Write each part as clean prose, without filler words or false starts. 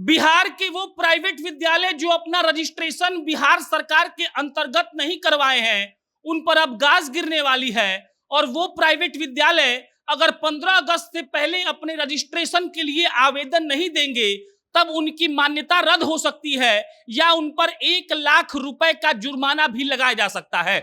बिहार के वो प्राइवेट विद्यालय जो अपना रजिस्ट्रेशन बिहार सरकार के अंतर्गत नहीं करवाए हैं, उन पर अब गाज गिरने वाली है। और वो प्राइवेट विद्यालय अगर 15 अगस्त से पहले अपने रजिस्ट्रेशन के लिए आवेदन नहीं देंगे, तब उनकी मान्यता रद्द हो सकती है या उन पर 1 लाख रुपए का जुर्माना भी लगाया जा सकता है।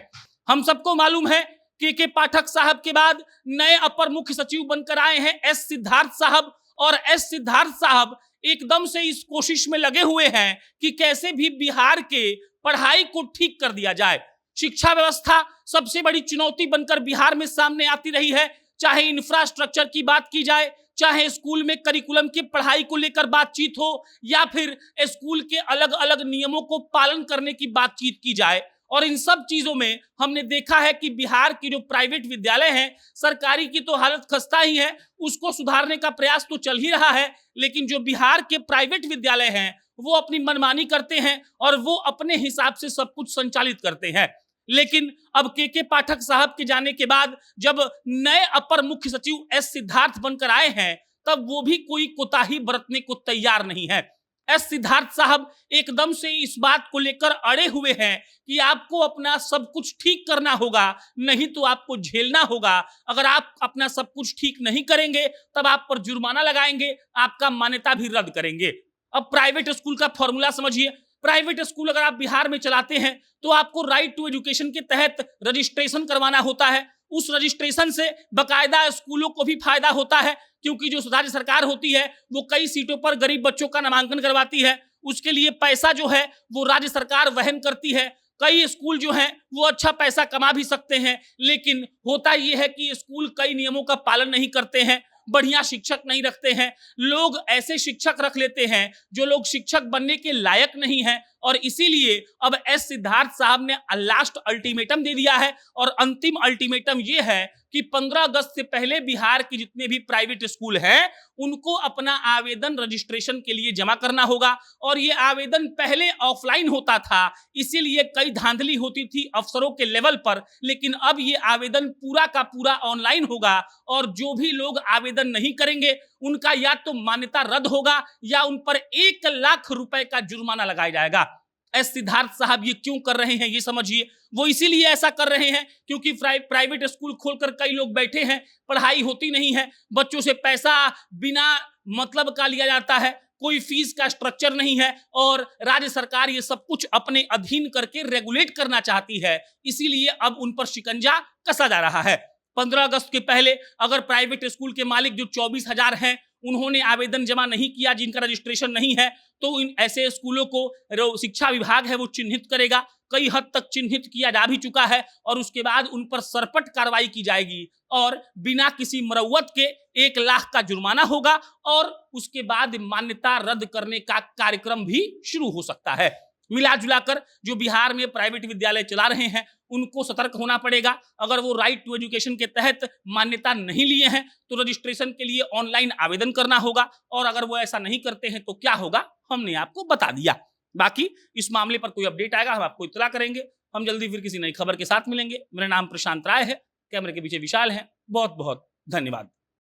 हम सबको मालूम है के पाठक साहब के बाद नए अपर मुख्य सचिव बनकर आए हैं एस सिद्धार्थ साहब, और एस सिद्धार्थ साहब एकदम से इस कोशिश में लगे हुए हैं कि कैसे भी बिहार के पढ़ाई को ठीक कर दिया जाए। शिक्षा व्यवस्था सबसे बड़ी चुनौती बनकर बिहार में सामने आती रही है, चाहे इंफ्रास्ट्रक्चर की बात की जाए, चाहे स्कूल में करिकुलम की पढ़ाई को लेकर बातचीत हो, या फिर स्कूल के अलग अलग नियमों को पालन करने की बातचीत की जाए। और इन सब चीजों में हमने देखा है कि बिहार की जो प्राइवेट विद्यालय हैं, सरकारी की तो हालत खस्ता ही है, उसको सुधारने का प्रयास तो चल ही रहा है, लेकिन जो बिहार के प्राइवेट विद्यालय हैं वो अपनी मनमानी करते हैं और वो अपने हिसाब से सब कुछ संचालित करते हैं। लेकिन अब के पाठक साहब के जाने के बाद जब नए अपर मुख्य सचिव एस सिद्धार्थ बनकर आए हैं, तब वो भी कोई कोताही बरतने को तैयार नहीं है। एस सिद्धार्थ साहब एकदम से इस बात को लेकर अड़े हुए हैं कि आपको अपना सब कुछ ठीक करना होगा, नहीं तो आपको झेलना होगा। अगर आप अपना सब कुछ ठीक नहीं करेंगे तब आप पर जुर्माना लगाएंगे, आपका मान्यता भी रद्द करेंगे। अब प्राइवेट स्कूल का फॉर्मूला समझिए। प्राइवेट स्कूल अगर आप बिहार में चलाते हैं तो आपको राइट टू एजुकेशन के तहत रजिस्ट्रेशन करवाना होता है। उस रजिस्ट्रेशन से बकायदा स्कूलों को भी फायदा होता है, क्योंकि जो राज्य सरकार होती है वो कई सीटों पर गरीब बच्चों का नामांकन करवाती है, उसके लिए पैसा जो है वो राज्य सरकार वहन करती है। कई स्कूल जो हैं वो अच्छा पैसा कमा भी सकते हैं, लेकिन होता ये है कि स्कूल कई नियमों का पालन नहीं करते हैं, बढ़िया शिक्षक नहीं रखते हैं, लोग ऐसे शिक्षक रख लेते हैं जो लोग शिक्षक बनने के लायक नहीं हैं। और इसीलिए अब एस सिद्धार्थ साहब ने लास्ट अल्टीमेटम दे दिया है, और अंतिम अल्टीमेटम ये है कि 15 अगस्त से पहले बिहार के जितने भी प्राइवेट स्कूल हैं उनको अपना आवेदन रजिस्ट्रेशन के लिए जमा करना होगा। और ये आवेदन पहले ऑफलाइन होता था, इसीलिए कई धांधली होती थी अफसरों के लेवल पर, लेकिन अब ये आवेदन पूरा का पूरा ऑनलाइन होगा। और जो भी लोग आवेदन नहीं करेंगे उनका या तो मान्यता रद्द होगा या उन पर 1 लाख रुपए का जुर्माना लगाया जाएगा। एस सिद्धार्थ साहब ये क्यों कर रहे हैं ये समझिए। वो इसीलिए ऐसा कर रहे हैं क्योंकि प्राइवेट स्कूल खोलकर कई लोग बैठे हैं, पढ़ाई होती नहीं है, बच्चों से पैसा बिना मतलब का लिया जाता है, कोई फीस का स्ट्रक्चर नहीं है, और राज्य सरकार ये सब कुछ अपने अधीन करके रेगुलेट करना चाहती है। इसीलिए अब उन पर शिकंजा कसा जा रहा है। 15 अगस्त के पहले अगर प्राइवेट स्कूल के मालिक जो 24,000 हैं उन्होंने आवेदन जमा नहीं किया, जिनका रजिस्ट्रेशन नहीं है, तो इन ऐसे स्कूलों को शिक्षा विभाग है वो चिन्हित करेगा। कई हद तक चिन्हित किया जा भी चुका है, और उसके बाद उन पर सरपट कार्रवाई की जाएगी और बिना किसी मरम्मत के 1 लाख का जुर्माना होगा, और उसके बाद मान्यता रद्द करने का कार्यक्रम भी शुरू हो सकता है। मिला जुलाकर जो बिहार में प्राइवेट विद्यालय चला रहे हैं उनको सतर्क होना पड़ेगा। अगर वो राइट टू एजुकेशन के तहत मान्यता नहीं लिए हैं तो रजिस्ट्रेशन के लिए ऑनलाइन आवेदन करना होगा, और अगर वो ऐसा नहीं करते हैं तो क्या होगा हमने आपको बता दिया। बाकी इस मामले पर कोई अपडेट आएगा हम आपको इत्तला करेंगे। हम जल्दी फिर किसी नई खबर के साथ मिलेंगे। मेरा नाम प्रशांत राय है, कैमरे के पीछे विशाल है। बहुत बहुत धन्यवाद।